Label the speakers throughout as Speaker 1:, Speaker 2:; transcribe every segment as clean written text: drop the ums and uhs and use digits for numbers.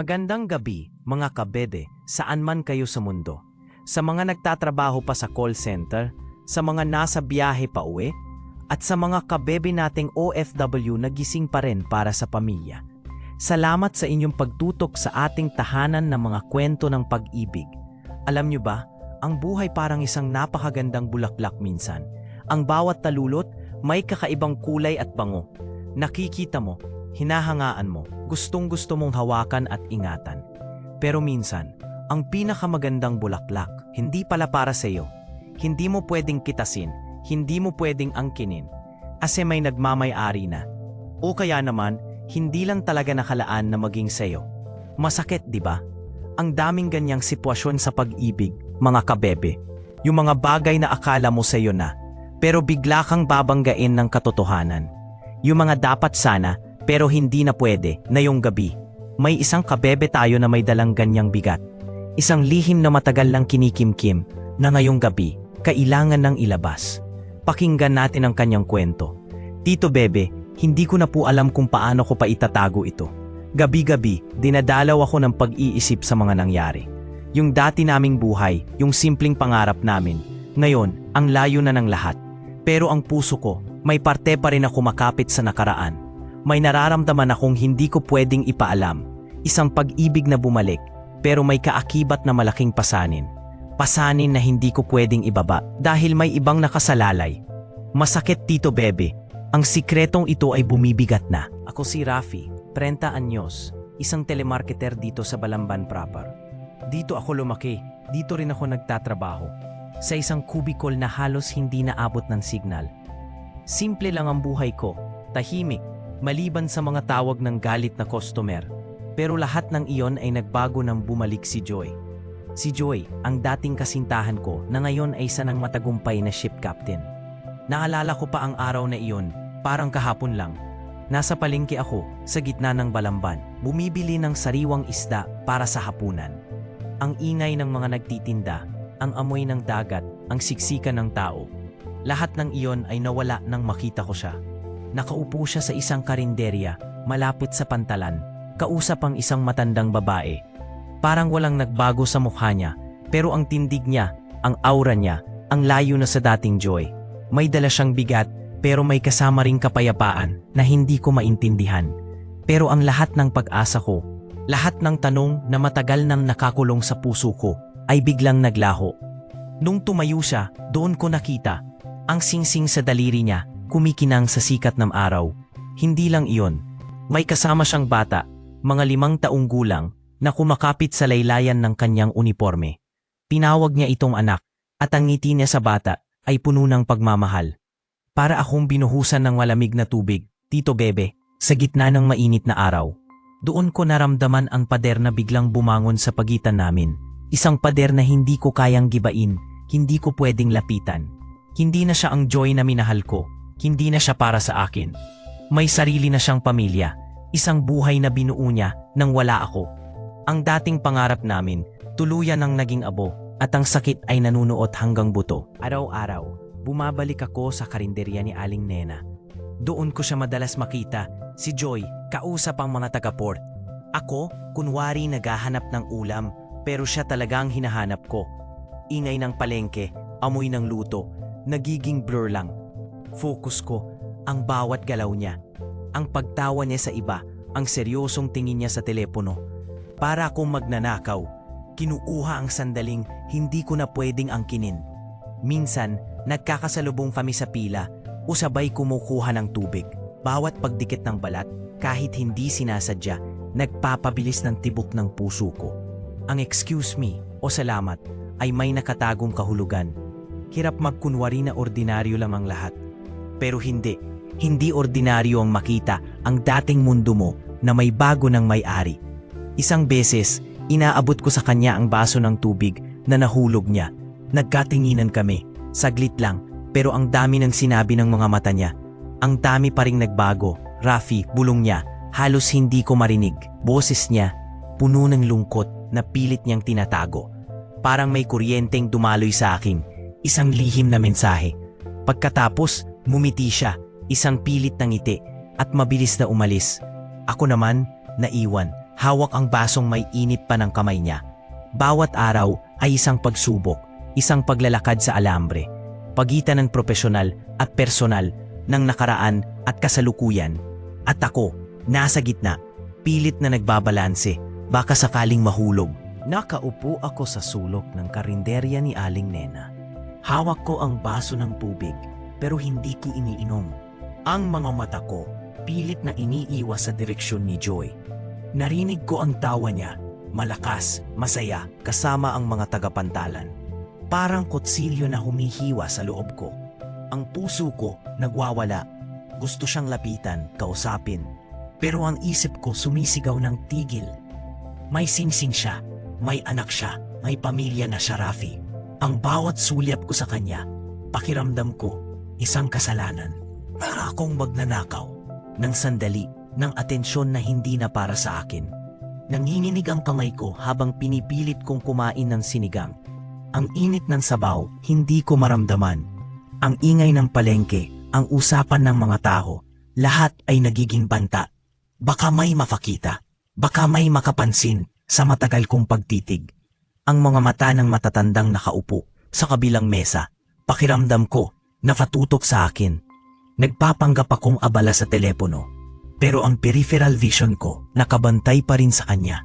Speaker 1: Magandang gabi, mga kabede, saan man kayo sa mundo. Sa mga nagtatrabaho pa sa call center, sa mga nasa biyahe pa uwi, at sa mga kabebe nating OFW na gising pa rin para sa pamilya. Salamat sa inyong pagtutok sa ating tahanan ng mga kwento ng pag-ibig. Alam nyo ba, ang buhay parang isang napakagandang bulaklak minsan. Ang bawat talulot, may kakaibang kulay at bango. Nakikita mo, hinahangaan mo, gustong-gusto mong hawakan at ingatan. Pero minsan, ang pinakamagandang bulaklak, hindi pala para sa iyo. Hindi mo pwedeng kitasin, hindi mo pwedeng angkinin, kasi may nagmamay-ari na. O kaya naman, hindi lang talaga nakalaan na maging sa iyo. Masakit, di ba? Ang daming ganyang sitwasyon sa pag-ibig, mga kabebe. Yung mga bagay na akala mo sa iyo na, pero bigla kang babanggain ng katotohanan. Yung mga dapat sana, pero hindi na pwede, na yung gabi. May isang kabebe tayo na may dalang ganyang bigat. Isang lihim na matagal lang kinikimkim, na ngayong gabi, kailangan ng ilabas. Pakinggan natin ang kanyang kwento. Tito Bebe, hindi ko na po alam kung paano ko pa itatago ito. Gabi-gabi, dinadalaw ako ng pag-iisip sa mga nangyari. Yung dati naming buhay, yung simpleng pangarap namin. Ngayon, ang layo na ng lahat. Pero ang puso ko, may parte pa rin na kumakapit sa nakaraan. May nararamdaman akong hindi ko pwedeng ipaalam. Isang pag-ibig na bumalik, pero may kaakibat na malaking pasanin. Pasanin na hindi ko pwedeng ibaba dahil may ibang nakasalalay. Masakit, Tito Bebe. Ang sikretong ito ay bumibigat na. Ako si Rafi, 30 anyos, isang telemarketer dito sa Balamban proper. Dito ako lumaki, dito rin ako nagtatrabaho. Sa isang kubicle na halos hindi naabot ng signal. Simple lang ang buhay ko, tahimik, maliban sa mga tawag ng galit na customer. Pero lahat ng iyon ay nagbago nang bumalik si Joy. Si Joy, ang dating kasintahan ko na ngayon ay isa ng matagumpay na ship captain. Naalala ko pa ang araw na iyon, parang kahapon lang. Nasa palengke ako, sa gitna ng Balamban, bumibili ng sariwang isda para sa hapunan. Ang ingay ng mga nagtitinda, ang amoy ng dagat, ang siksikan ng tao. Lahat ng iyon ay nawala nang makita ko siya. Nakaupo siya sa isang karinderya, malapit sa pantalan, kausap ang isang matandang babae. Parang walang nagbago sa mukha niya, pero ang tindig niya, ang aura niya, ang layo na sa dating Joy. May dala siyang bigat, pero may kasama ring kapayapaan na hindi ko maintindihan. Pero ang lahat ng pag-asa ko, lahat ng tanong na matagal nang nakakulong sa puso ko, ay biglang naglaho. Nung tumayo siya, doon ko nakita, ang singsing sa daliri niya, kumikinang sa sikat ng araw. Hindi lang iyon. May kasama siyang bata, mga 5 taong gulang, na kumakapit sa laylayan ng kanyang uniforme. Tinawag niya itong anak, at ang ngiti niya sa bata ay puno ng pagmamahal. Para akong binuhusan ng malamig na tubig, Tito Bebe, sa gitna ng mainit na araw. Doon ko naramdaman ang pader na biglang bumangon sa pagitan namin. Isang pader na hindi ko kayang gibain, hindi ko pwedeng lapitan. Hindi na siya ang Joy na minahal ko. Hindi na siya para sa akin. May sarili na siyang pamilya, isang buhay na binuo niya nang wala ako. Ang dating pangarap namin, tuluyan ang naging abo, at ang sakit ay nanunuot hanggang buto. Araw-araw, bumabalik ako sa karinderya ni Aling Nena. Doon ko siya madalas makita, si Joy, kausap ang mga taga-port. Ako, kunwari naghahanap ng ulam, pero siya talagang hinahanap ko. Ingay ng palengke, amoy ng luto, nagiging blur lang. Focus ko, ang bawat galaw niya, ang pagtawa niya sa iba, ang seryosong tingin niya sa telepono. Para akong magnanakaw, kinukuha ang sandaling hindi ko na pwedeng angkinin. Minsan, nagkakasalubong kami sa pila o sabay kumukuha ng tubig. Bawat pagdikit ng balat, kahit hindi sinasadya, nagpapabilis ng tibok ng puso ko. Ang excuse me o salamat ay may nakatagong kahulugan. Hirap magkunwari na ordinaryo lang ang lahat. Pero hindi ordinaryo ang makita ang dating mundo mo na may bago ng may-ari. Isang beses, inaabot ko sa kanya ang baso ng tubig na nahulog niya. Nagkatinginan kami, saglit lang, pero ang dami ng sinabi ng mga mata niya. Ang dami pa ring nagbago. Rafi, bulong niya, halos hindi ko marinig. Boses niya, puno ng lungkot na pilit niyang tinatago. Parang may kuryenteng dumaloy sa akin, isang lihim na mensahe. Pagkatapos, ngumiti siya, isang pilit na ngiti, at mabilis na umalis. Ako naman, naiwan, Hawak ang basong may init pa ng kamay niya. Bawat araw ay isang pagsubok, isang paglalakad sa alambre, pagitan ng profesional at personal, ng nakaraan at kasalukuyan. At ako, nasa gitna, pilit na nagbabalanse, baka sakaling mahulog. Nakaupo ako sa sulok ng karinderya ni Aling Nena. Hawak ko ang baso ng tubig, pero hindi ko iniinom. Ang mga mata ko, pilit na iniiwas sa direksyon ni Joy. Narinig ko ang tawa niya, malakas, masaya, kasama ang mga tagapantalan. Parang kutsilyo na humihiwa sa loob ko. Ang puso ko nagwawala. Gusto siyang lapitan, kausapin. Pero ang isip ko sumisigaw ng tigil. May singsing siya, may anak siya, may pamilya na siya, Rafi. Ang bawat sulyap ko sa kanya, pakiramdam ko, isang kasalanan. Para akong magnanakaw ng sandali, ng atensyon na hindi na para sa akin. Nanginginig ang kamay ko habang pinipilit kong kumain ng sinigang. Ang init ng sabaw, hindi ko maramdaman. Ang ingay ng palengke, ang usapan ng mga tao, lahat ay nagiging banta. Baka may mapakita, baka may makapansin sa matagal kong pagtitig. Ang mga mata ng matatandang nakaupo sa kabilang mesa, pakiramdam ko, nakatutok sa akin. Nagpapanggap akong abala sa telepono, pero ang peripheral vision ko nakabantay pa rin sa kanya.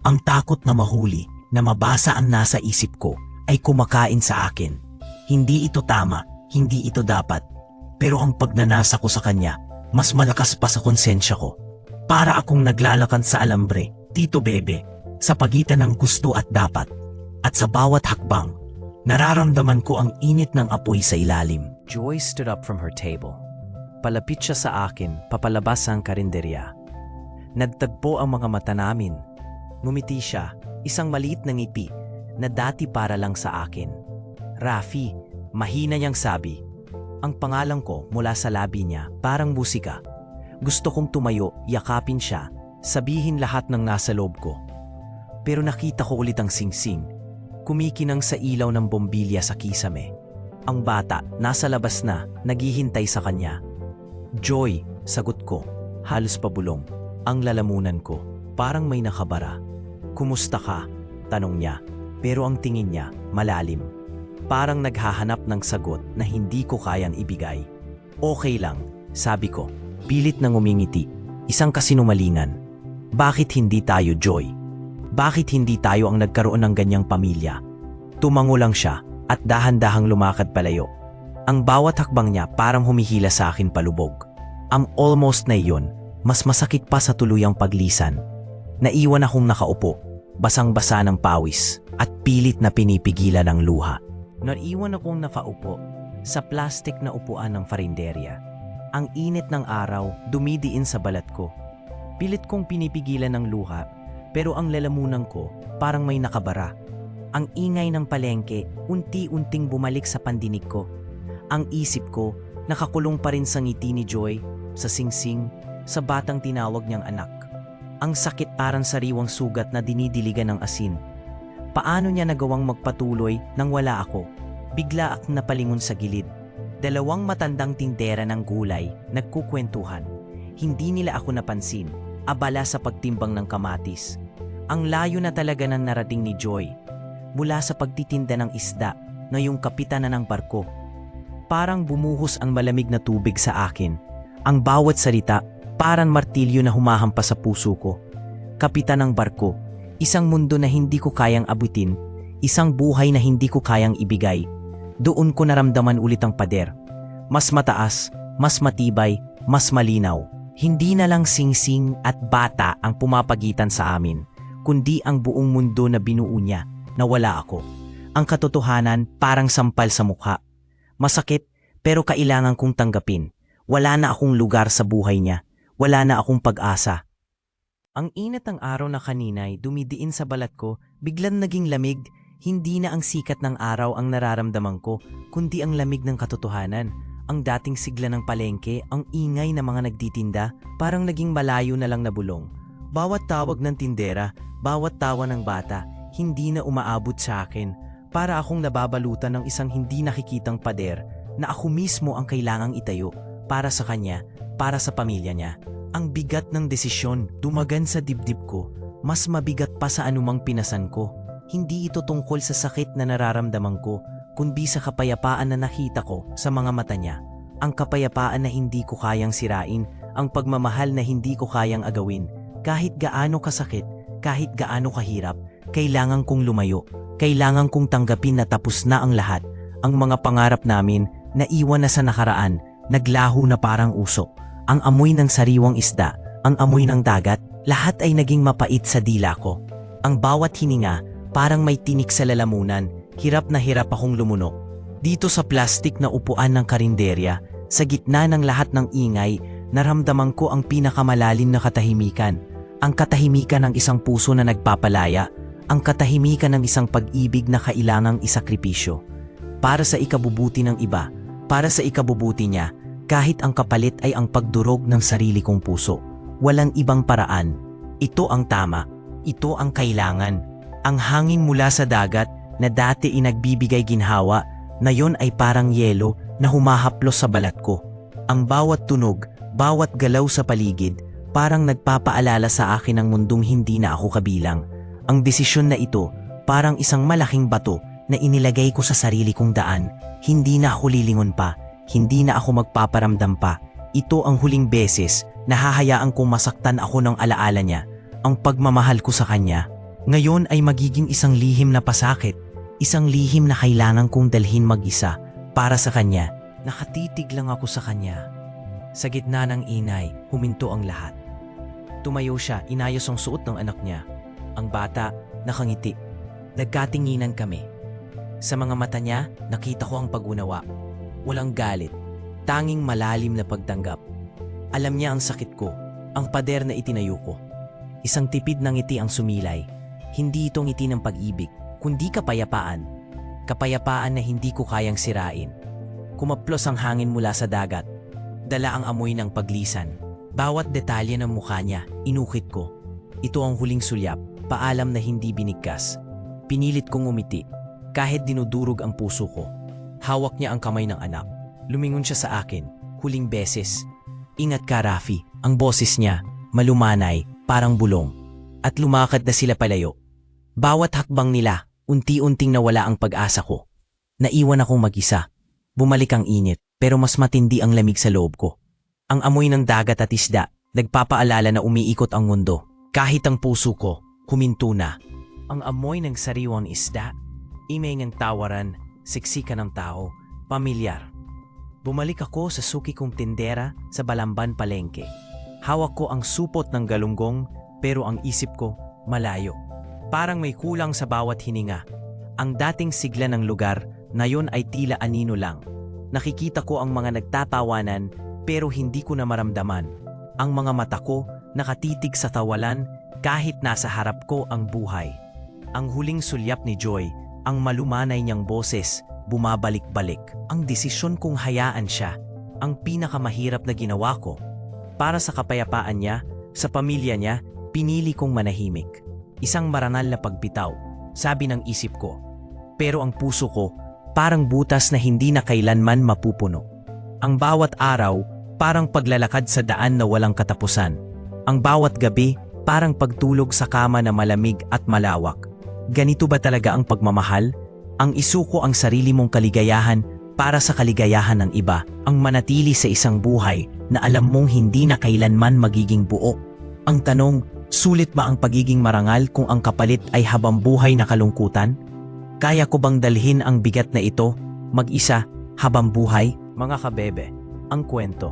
Speaker 1: Ang takot na mahuli, na mabasa ang nasa isip ko, ay kumakain sa akin. Hindi ito tama, hindi ito dapat. Pero ang pagnanasa ko sa kanya, mas malakas pa sa konsensya ko. Para akong naglalakad sa alambre, Tito Bebe, sa pagitan ng gusto at dapat. At sa bawat hakbang, nararamdaman ko ang init ng apoy sa ilalim. Joy stood up from her table. Palapit siya sa akin, papalabas ang karinderya. Nagtagpo ang mga mata namin. Ngumiti siya, isang maliit na ngiti na dati para lang sa akin. Rafi, mahina niyang sabi. Ang pangalan ko mula sa labi niya, parang musika. Gusto kong tumayo, yakapin siya, sabihin lahat ng nasa loob ko. Pero nakita ko ulit ang singsing, kumikinang sa ilaw ng bombilya sa kisame. Ang bata, nasa labas na, naghihintay sa kanya. Joy, sagot ko, halos pabulong. Ang lalamunan ko, parang may nakabara. Kumusta ka? Tanong niya, pero ang tingin niya, malalim. Parang naghahanap ng sagot na hindi ko kayang ibigay. Okay lang, sabi ko, pilit nang umingiti, isang kasinungalingan. Bakit hindi tayo, Joy? Bakit hindi tayo ang nagkaroon ng ganyang pamilya? Tumango lang siya at dahan-dahang lumakad palayo. Ang bawat hakbang niya parang humihila sa akin palubog. Ang almost na iyon, mas masakit pa sa tuluyang paglisan. Naiwan akong nakaupo, basang-basa ng pawis at pilit na pinipigilan ng luha. Naiwan akong nakaupo sa plastik na upuan ng farinderya. Ang init ng araw dumidiin sa balat ko. Pilit kong pinipigilan ng luha, pero ang lalamunan ko parang may nakabara. Ang ingay ng palengke unti-unting bumalik sa pandinig ko. Ang isip ko nakakulong pa rin sa ngiti ni Joy, sa singsing, sa batang tinawag niyang anak. Ang sakit parang sariwang sugat na dinidiligan ng asin. Paano niya nagawang magpatuloy nang wala ako? Bigla akong napalingon sa gilid. Dalawang matandang tindera ng gulay, nagkukwentuhan. Hindi nila ako napansin, abala sa pagtimbang ng kamatis. Ang layo na talaga ng narating ni Joy. Mula sa pagtitinda ng isda na yung kapitana ng barko. Parang bumuhos ang malamig na tubig sa akin. Ang bawat salita, parang martilyo na humahampas sa puso ko. Kapitan ng barko. Isang mundo na hindi ko kayang abutin, isang buhay na hindi ko kayang ibigay. Doon ko naramdaman ulit ang pader. Mas mataas, mas matibay, mas malinaw. Hindi na lang singsing at bata ang pumapagitan sa amin, kundi ang buong mundo na binuo niya, na wala ako. Ang katotohanan parang sampal sa mukha. Masakit, pero kailangan kong tanggapin. Wala na akong lugar sa buhay niya. Wala na akong pag-asa. Ang init ng araw na kanina'y dumidiin sa balat ko, biglang naging lamig. Hindi na ang sikat ng araw ang nararamdaman ko, kundi ang lamig ng katotohanan. Ang dating sigla ng palengke, ang ingay ng mga nagtitinda, parang naging malayo na lang na bulong. Bawat tawag ng tindera, bawat tawa ng bata, hindi na umaabot sa akin. Para akong nababalutan ng isang hindi nakikitang pader na ako mismo ang kailangang itayo para sa kanya, para sa pamilya niya. Ang bigat ng desisyon dumagan sa dibdib ko, mas mabigat pa sa anumang pinasan ko. Hindi ito tungkol sa sakit na nararamdaman ko, kundi sa kapayapaan na nakita ko sa mga mata niya. Ang kapayapaan na hindi ko kayang sirain, ang pagmamahal na hindi ko kayang agawin. Kahit gaano kasakit, kahit gaano kahirap, kailangan kong lumayo. Kailangan kong tanggapin na tapos na ang lahat. Ang mga pangarap namin, naiwan na sa nakaraan, naglaho na parang usok. Ang amoy ng sariwang isda, ang amoy ng dagat, lahat ay naging mapait sa dila ko. Ang bawat hininga, parang may tinik sa lalamunan, hirap na hirap akong lumunok. Dito sa plastik na upuan ng karinderya, sa gitna ng lahat ng ingay, naramdaman ko ang pinakamalalim na katahimikan. Ang katahimikan ng isang puso na nagpapalaya, ang katahimikan ng isang pag-ibig na kailangang isakripisyo. Para sa ikabubuti ng iba, para sa ikabubuti niya, kahit ang kapalit ay ang pagdurog ng sarili kong puso. Walang ibang paraan. Ito ang tama. Ito ang kailangan. Ang hangin mula sa dagat na dati inagbibigay ginhawa, ngayon ay parang yelo na humahaplos sa balat ko. Ang bawat tunog, bawat galaw sa paligid, parang nagpapaalala sa akin ng mundong hindi na ako kabilang. Ang desisyon na ito, parang isang malaking bato na inilagay ko sa sarili kong daan. Hindi na ako lilingon pa, hindi na ako magpaparamdam pa. Ito ang huling beses na hahayaan kong masaktan ako ng alaala niya. Ang pagmamahal ko sa kanya, ngayon ay magiging isang lihim na pasakit. Isang lihim na kailangan kong dalhin mag-isa para sa kanya. Nakatitig lang ako sa kanya. Sa gitna ng inay, huminto ang lahat. Tumayo siya, inayos ang suot ng anak niya. Ang bata, nakangiti. Nagkatinginan kami. Sa mga mata niya, nakita ko ang pag-unawa. Walang galit, tanging malalim na pagtanggap. Alam niya ang sakit ko, ang pader na itinayo ko. Isang tipid ng ngiti ang sumilay. Hindi ito ngiti ng pag-ibig, kundi kapayapaan. Kapayapaan na hindi ko kayang sirain. Kumaplos ang hangin mula sa dagat. Dala ang amoy ng paglisan. Bawat detalye ng mukha niya, inukit ko. Ito ang huling sulyap, paalam na hindi binigkas. Pinilit kong umiti, kahit dinudurog ang puso ko. Hawak niya ang kamay ng anak. Lumingon siya sa akin, huling beses. Ingat ka, Rafi. Ang boses niya, malumanay, parang bulong. At lumakad na sila palayo. Bawat hakbang nila, unti-unting nawala ang pag-asa ko. Naiwan akong mag-isa. Bumalik ang init, pero mas matindi ang lamig sa loob ko. Ang amoy ng dagat at isda, nagpapaalala na umiikot ang mundo. Kahit ang puso ko, huminto na. Ang amoy ng sariwang isda, imay ng tawaran, siksikan ng tao, pamilyar. Bumalik ako sa suki kong tindera sa Balamban Palengke. Hawak ko ang supot ng galunggong, pero ang isip ko, malayo. Parang may kulang sa bawat hininga. Ang dating sigla ng lugar, ngayon ay tila anino lang. Nakikita ko ang mga nagtatawanan, pero hindi ko na maramdaman. Ang mga mata ko, nakatitig sa tawalan, kahit nasa harap ko ang buhay. Ang huling sulyap ni Joy, ang malumanay niyang boses, bumabalik-balik. Ang desisyon kong hayaan siya, ang pinakamahirap na ginawa ko. Para sa kapayapaan niya, sa pamilya niya, pinili kong manahimik. Isang marangal na pagbitaw, sabi ng isip ko. Pero ang puso ko, parang butas na hindi na kailanman mapupuno. Ang bawat araw, parang paglalakad sa daan na walang katapusan. Ang bawat gabi, parang pagtulog sa kama na malamig at malawak. Ganito ba talaga ang pagmamahal? Ang isuko ang sarili mong kaligayahan para sa kaligayahan ng iba. Ang manatili sa isang buhay na alam mong hindi na kailanman magiging buo. Ang tanong, sulit ba ang pagiging marangal kung ang kapalit ay habang buhay na kalungkutan? Kaya ko bang dalhin ang bigat na ito, mag-isa, habang buhay? Mga kabebe, ang kwento.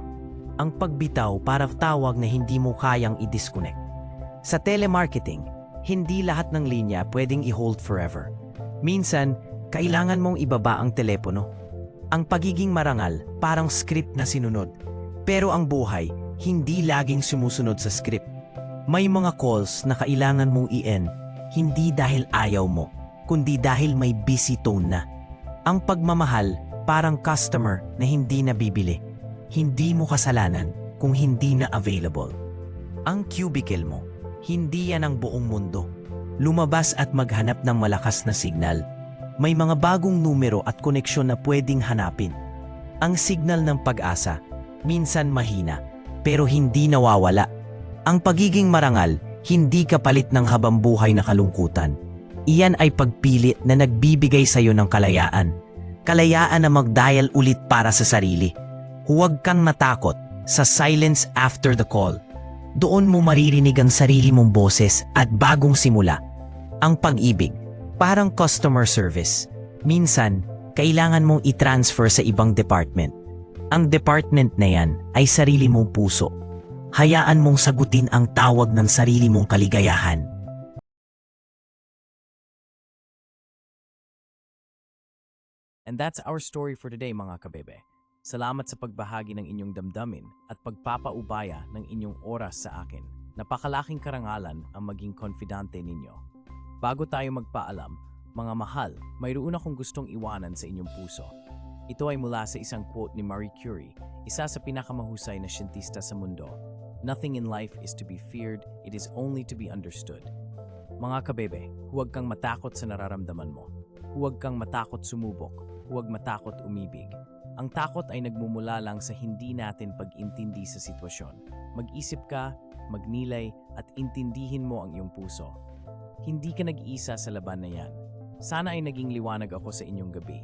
Speaker 1: Ang pagbitaw para tawag na hindi mo kayang i-disconnect. Sa telemarketing, hindi lahat ng linya pwedeng i-hold forever. Minsan, kailangan mong ibaba ang telepono. Ang pagiging marangal, parang script na sinunod. Pero ang buhay, hindi laging sumusunod sa script. May mga calls na kailangan mong i-end, hindi dahil ayaw mo, kundi dahil may busy tone na. Ang pagmamahal, parang customer na hindi nabibili. Hindi mo kasalanan kung hindi na available. Ang cubicle mo, hindi yan ang buong mundo. Lumabas at maghanap ng malakas na signal. May mga bagong numero at koneksyon na pwedeng hanapin. Ang signal ng pag-asa, minsan mahina, pero hindi nawawala. Ang pagiging marangal, Hindi kapalit ng habambuhay na kalungkutan. Iyan ay pagpilit na nagbibigay sa iyo ng kalayaan. Kalayaan na mag-dial ulit para sa sarili. Huwag kang natakot sa silence after the call. Doon mo maririnig ang sarili mong boses at bagong simula. Ang pag-ibig, parang customer service. Minsan, kailangan mong i-transfer sa ibang department. Ang department na yan ay sarili mong puso. Hayaan mong sagutin ang tawag ng sarili mong kaligayahan.
Speaker 2: And that's our story for today, mga kabebe. Salamat sa pagbahagi ng inyong damdamin at pagpapaubaya ng inyong oras sa akin. Napakalaking karangalan ang maging konfidante ninyo. Bago tayo magpaalam, mga mahal, mayroon akong gustong iwanan sa inyong puso. Ito ay mula sa isang quote ni Marie Curie, isa sa pinakamahusay na siyentista sa mundo. Nothing in life is to be feared, it is only to be understood. Mga kabebe, huwag kang matakot sa nararamdaman mo. Huwag kang matakot sumubok. Huwag matakot umibig. Ang takot ay nagmumula lang sa hindi natin pag-intindi sa sitwasyon. Mag-isip ka, magnilay, at intindihin mo ang iyong puso. Hindi ka nag-iisa sa laban na yan. Sana ay naging liwanag ako sa inyong gabi.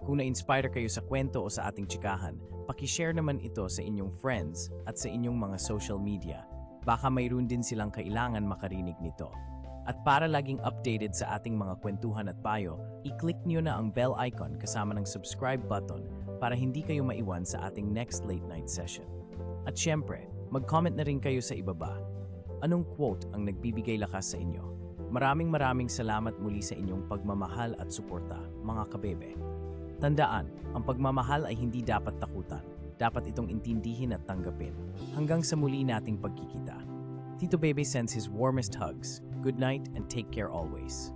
Speaker 2: Kung na-inspire kayo sa kwento o sa ating tsikahan, pakishare naman ito sa inyong friends at sa inyong mga social media. Baka mayroon din silang kailangan makarinig nito. At para laging updated sa ating mga kwentuhan at payo, i-click nyo na ang bell icon kasama ng subscribe button para hindi kayo maiwan sa ating next late night session. At syempre, mag-comment na rin kayo sa ibaba. Anong quote ang nagbibigay lakas sa inyo? Maraming salamat muli sa inyong pagmamahal at suporta, mga kabebe. Tandaan, ang pagmamahal ay hindi dapat takutan. Dapat itong intindihin at tanggapin. Hanggang sa muli nating pagkikita. Tito Bebe sends his warmest hugs. Good night and take care always.